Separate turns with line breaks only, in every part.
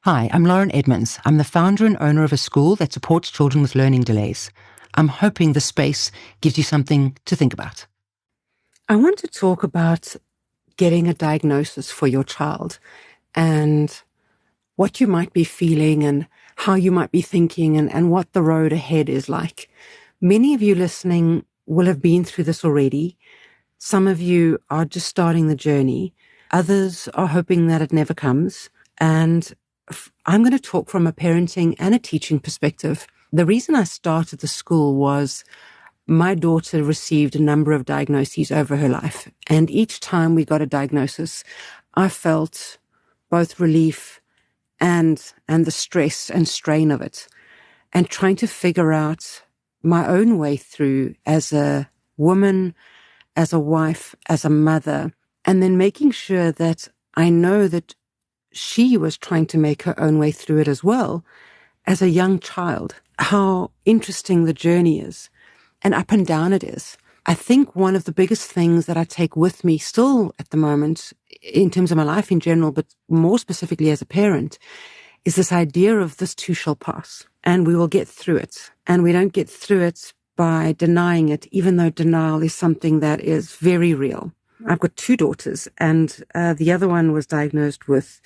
Hi, I'm Lauren Edmunds. I'm the founder and owner of a school that supports children with learning delays. I'm hoping the space gives you something to think about.
I want to talk about getting a diagnosis for your child and what you might be feeling and how you might be thinking and what the road ahead is like. Many of you listening will have been through this already. Some of you are just starting the journey. Others are hoping that it never comes. And I'm going to talk from a parenting and a teaching perspective. The reason I started the school was my daughter received a number of diagnoses over her life. And each time we got a diagnosis, I felt both relief and the stress and strain of it. And trying to figure out my own way through as a woman, as a wife, as a mother, and then making sure that I know that she was trying to make her own way through it as well as a young child. How interesting the journey is and up and down it is. I think one of the biggest things that I take with me still at the moment in terms of my life in general, but more specifically as a parent, is this idea of this too shall pass and we will get through it. And we don't get through it by denying it, even though denial is something that is very real. I've got two daughters, and the other one was diagnosed with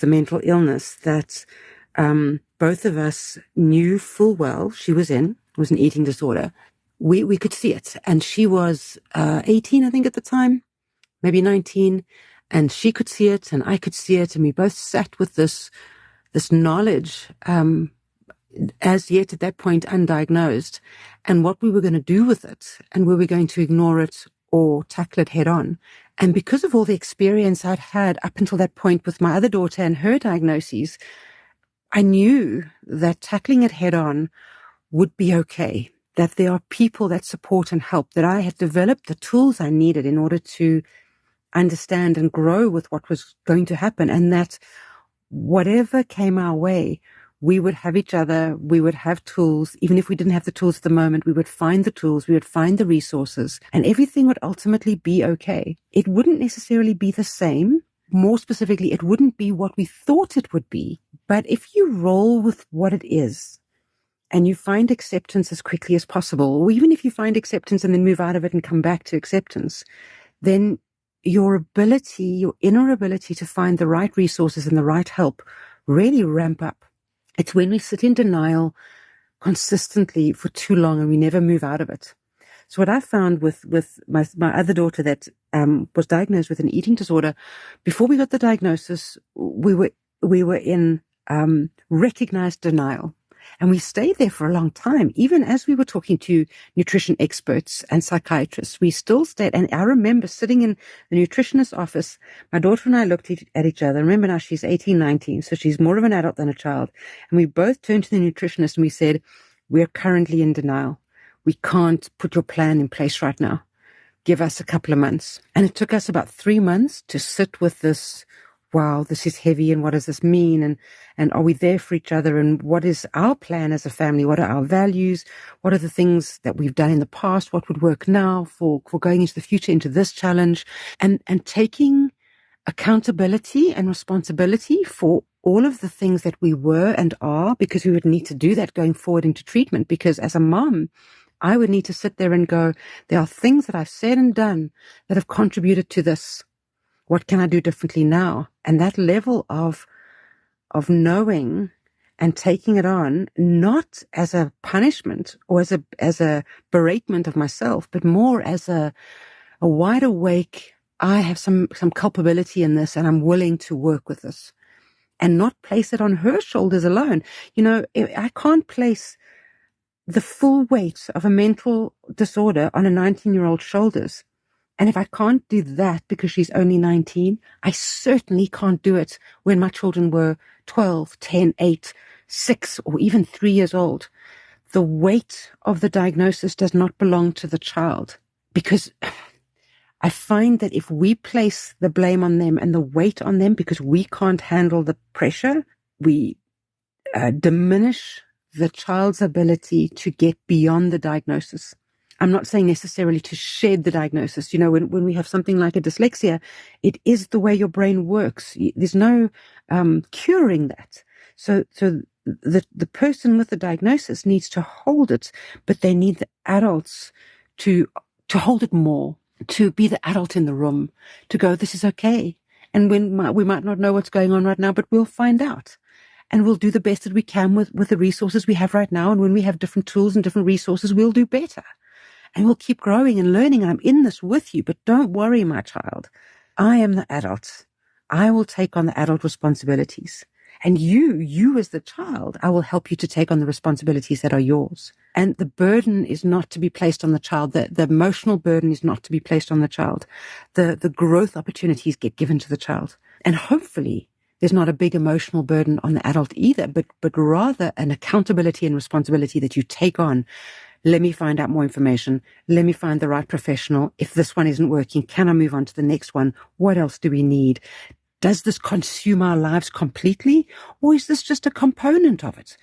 a mental illness that both of us knew full well she was in. It was an eating disorder. We could see it. And she was 18, I think, at the time, maybe 19. And she could see it and I could see it. And we both sat with this knowledge, as yet at that point undiagnosed, and what we were going to do with it. And were we going to ignore it or tackle it head on? And because of all the experience I'd had up until that point with my other daughter and her diagnoses, I knew that tackling it head on would be okay. That there are people that support and help, that I had developed the tools I needed in order to understand and grow with what was going to happen, and that whatever came our way, we would have each other, we would have tools. Even if we didn't have the tools at the moment, we would find the tools, we would find the resources, and everything would ultimately be okay. It wouldn't necessarily be the same. More specifically, it wouldn't be what we thought it would be. But if you roll with what it is, and you find acceptance as quickly as possible, or even if you find acceptance and then move out of it and come back to acceptance, then your ability, your inner ability to find the right resources and the right help really ramp up. It's when we sit in denial consistently for too long and we never move out of it. So what I found with my other daughter that was diagnosed with an eating disorder, before we got the diagnosis, we were in recognized denial. And we stayed there for a long time. Even as we were talking to nutrition experts and psychiatrists, we still stayed. And I remember sitting in the nutritionist's office, my daughter and I looked at each other. Remember now she's 18, 19, so she's more of an adult than a child. And we both turned to the nutritionist and we said, we're currently in denial. We can't put your plan in place right now. Give us a couple of months. And it took us about 3 months to sit with this. Wow, this is heavy, and what does this mean? And are we there for each other? And what is our plan as a family? What are our values? What are the things that we've done in the past? What would work now for going into the future, into this challenge? And taking accountability and responsibility for all of the things that we were and are, because we would need to do that going forward into treatment. Because as a mom, I would need to sit there and go, there are things that I've said and done that have contributed to this. What can I do differently now? And that level of knowing and taking it on, not as a punishment or as a beratement of myself, but more as a wide awake, I have some culpability in this and I'm willing to work with this, and not place it on her shoulders alone. You know, I can't place the full weight of a mental disorder on a 19-year-old shoulders. And if I can't do that because she's only 19, I certainly can't do it when my children were 12, 10, 8, 6, or even 3 years old. The weight of the diagnosis does not belong to the child, because I find that if we place the blame on them and the weight on them because we can't handle the pressure, we diminish the child's ability to get beyond the diagnosis. I'm not saying necessarily to shed the diagnosis. When we have something like a dyslexia, it is the way your brain works. There's no curing that. So the person with the diagnosis needs to hold it, but they need the adults to hold it more, to be the adult in the room, to go, this is okay. And we might not know what's going on right now, but we'll find out. And we'll do the best that we can with the resources we have right now. And when we have different tools and different resources, we'll do better. And we'll keep growing and learning. And I'm in this with you, but don't worry, my child. I am the adult. I will take on the adult responsibilities. And you as the child, I will help you to take on the responsibilities that are yours. And the burden is not to be placed on the child. The emotional burden is not to be placed on the child. The growth opportunities get given to the child. And hopefully there's not a big emotional burden on the adult either, but rather an accountability and responsibility that you take on. Let me find out more information. Let me find the right professional. If this one isn't working, can I move on to the next one? What else do we need? Does this consume our lives completely? Or is this just a component of it?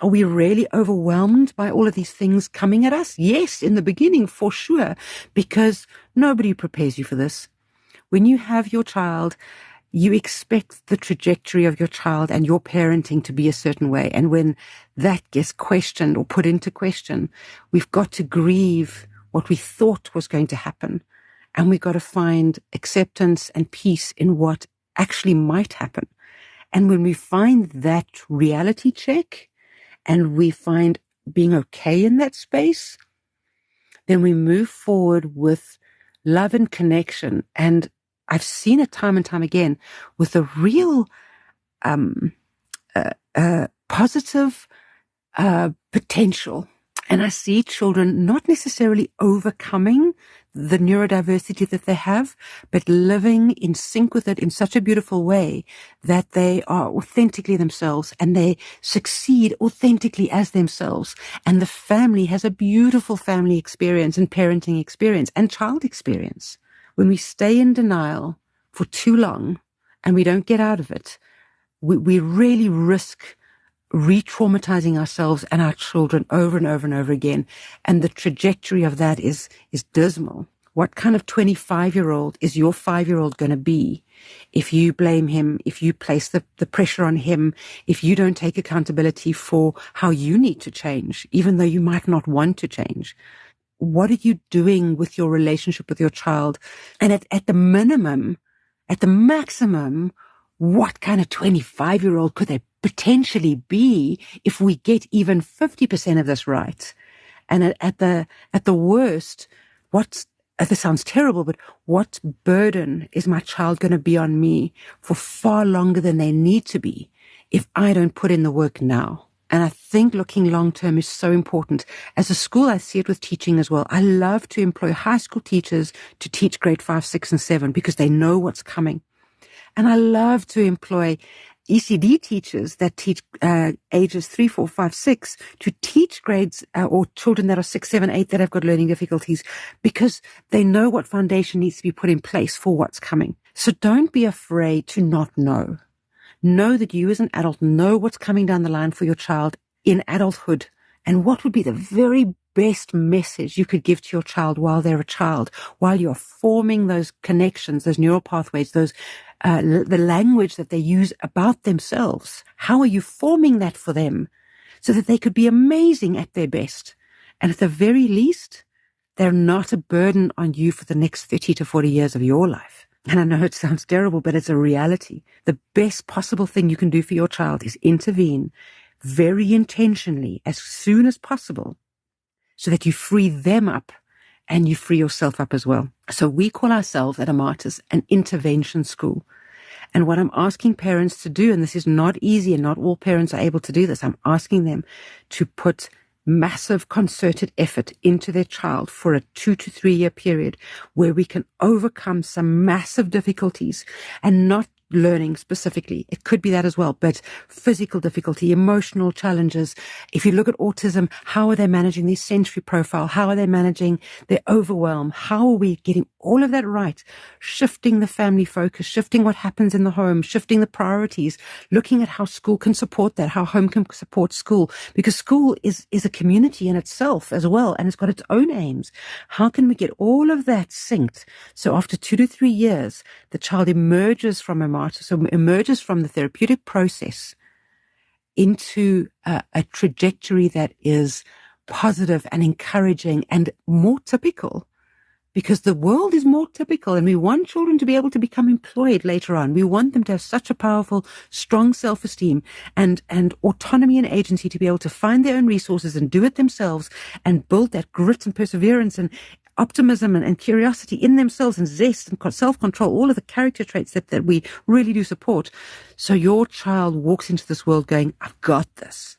Are we really overwhelmed by all of these things coming at us? Yes, in the beginning, for sure, because nobody prepares you for this. When you have your child, you expect the trajectory of your child and your parenting to be a certain way. And when that gets questioned or put into question, we've got to grieve what we thought was going to happen. And we've got to find acceptance and peace in what actually might happen. And when we find that reality check and we find being okay in that space, then we move forward with love and connection. And I've seen it time and time again with a real positive potential. And I see children not necessarily overcoming the neurodiversity that they have, but living in sync with it in such a beautiful way that they are authentically themselves and they succeed authentically as themselves. And the family has a beautiful family experience and parenting experience and child experience. When we stay in denial for too long and we don't get out of it, we really risk re-traumatizing ourselves and our children over and over and over again. And the trajectory of that is dismal. What kind of 25-year-old is your 5-year-old going to be if you blame him, if you place the pressure on him, if you don't take accountability for how you need to change, even though you might not want to change? What are you doing with your relationship with your child? And at the minimum, at the maximum, what kind of 25-year-old could they potentially be if we get even 50% of this right? And at the worst, this sounds terrible, but what burden is my child going to be on me for far longer than they need to be if I don't put in the work now? And I think looking long-term is so important. As a school, I see it with teaching as well. I love to employ high school teachers to teach grade 5, 6, and 7 because they know what's coming. And I love to employ ECD teachers that teach ages 3, 4, 5, 6 to teach grades or children that are 6, 7, 8 that have got learning difficulties because they know what foundation needs to be put in place for what's coming. So don't be afraid to not know. Know that you as an adult know what's coming down the line for your child in adulthood and what would be the very best message you could give to your child while they're a child, while you're forming those connections, those neural pathways, those the language that they use about themselves. How are you forming that for them so that they could be amazing at their best? And at the very least, they're not a burden on you for the next 30 to 40 years of your life. And I know it sounds terrible, but it's a reality. The best possible thing you can do for your child is intervene very intentionally as soon as possible so that you free them up and you free yourself up as well. So we call ourselves at Amatis an intervention school. And what I'm asking parents to do, and this is not easy and not all parents are able to do this, I'm asking them to put massive concerted effort into their child for a 2 to 3 year period where we can overcome some massive difficulties and not learning specifically. It could be that as well, but physical difficulty, emotional challenges. If you look at autism, how are they managing their sensory profile? How are they managing their overwhelm? How are we getting all of that right? Shifting the family focus, shifting what happens in the home, shifting the priorities, looking at how school can support that, how home can support school, because school is a community in itself as well, and it's got its own aims. How can we get all of that synced? So after 2 to 3 years, the child emerges from emerges from the therapeutic process into a trajectory that is positive and encouraging and more typical, because the world is more typical, and we want children to be able to become employed later on. We want them to have such a powerful, strong self-esteem and autonomy and agency to be able to find their own resources and do it themselves and build that grit and perseverance and optimism and curiosity in themselves and zest and self-control, all of the character traits that we really do support. So your child walks into this world going, I've got this.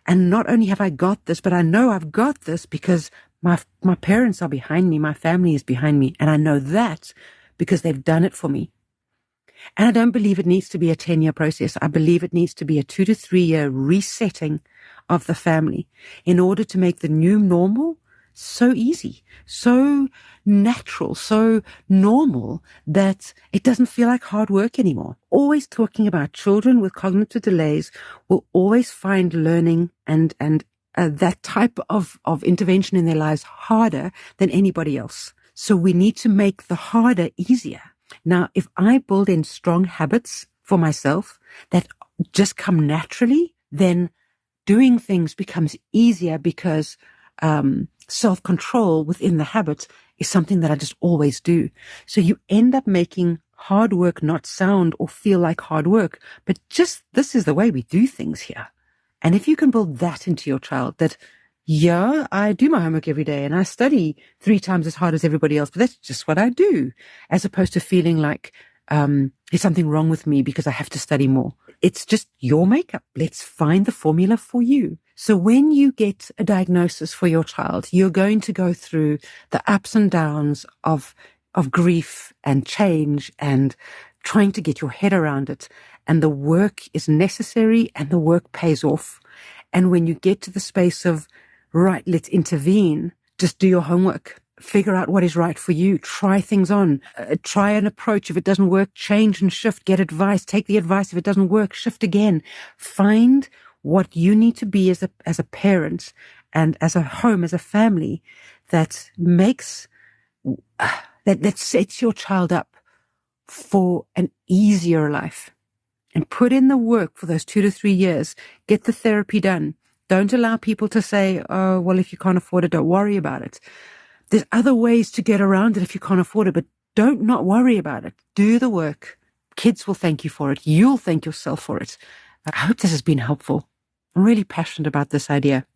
And not only have I got this, but I know I've got this because my parents are behind me, my family is behind me, and I know that because they've done it for me. And I don't believe it needs to be a 10-year process. I believe it needs to be a 2 to 3 year resetting of the family in order to make the new normal so easy, so natural, so normal that it doesn't feel like hard work anymore. Always talking about children with cognitive delays will always find learning and that type of intervention in their lives harder than anybody else. So we need to make the harder easier. Now, if I build in strong habits for myself that just come naturally, then doing things becomes easier because self-control within the habit is something that I just always do. So you end up making hard work not sound or feel like hard work, but just this is the way we do things here. And if you can build that into your child, that, yeah, I do my homework every day and I study 3 times as hard as everybody else, but that's just what I do, as opposed to feeling like there's something wrong with me because I have to study more. It's just your makeup. Let's find the formula for you. So when you get a diagnosis for your child, you're going to go through the ups and downs of grief and change and trying to get your head around it. And the work is necessary and the work pays off. And when you get to the space of, right, let's intervene, just do your homework. Figure out what is right for you. Try things on. Try an approach. If it doesn't work, change and shift. Get advice. Take the advice. If it doesn't work, shift again. Find what you need to be as a parent and as a home, as a family that makes, that sets your child up for an easier life. And put in the work for those 2 to 3 years. Get the therapy done. Don't allow people to say, oh, well, if you can't afford it, don't worry about it. There's other ways to get around it if you can't afford it, but don't not worry about it. Do the work. Kids will thank you for it. You'll thank yourself for it. I hope this has been helpful. I'm really passionate about this idea.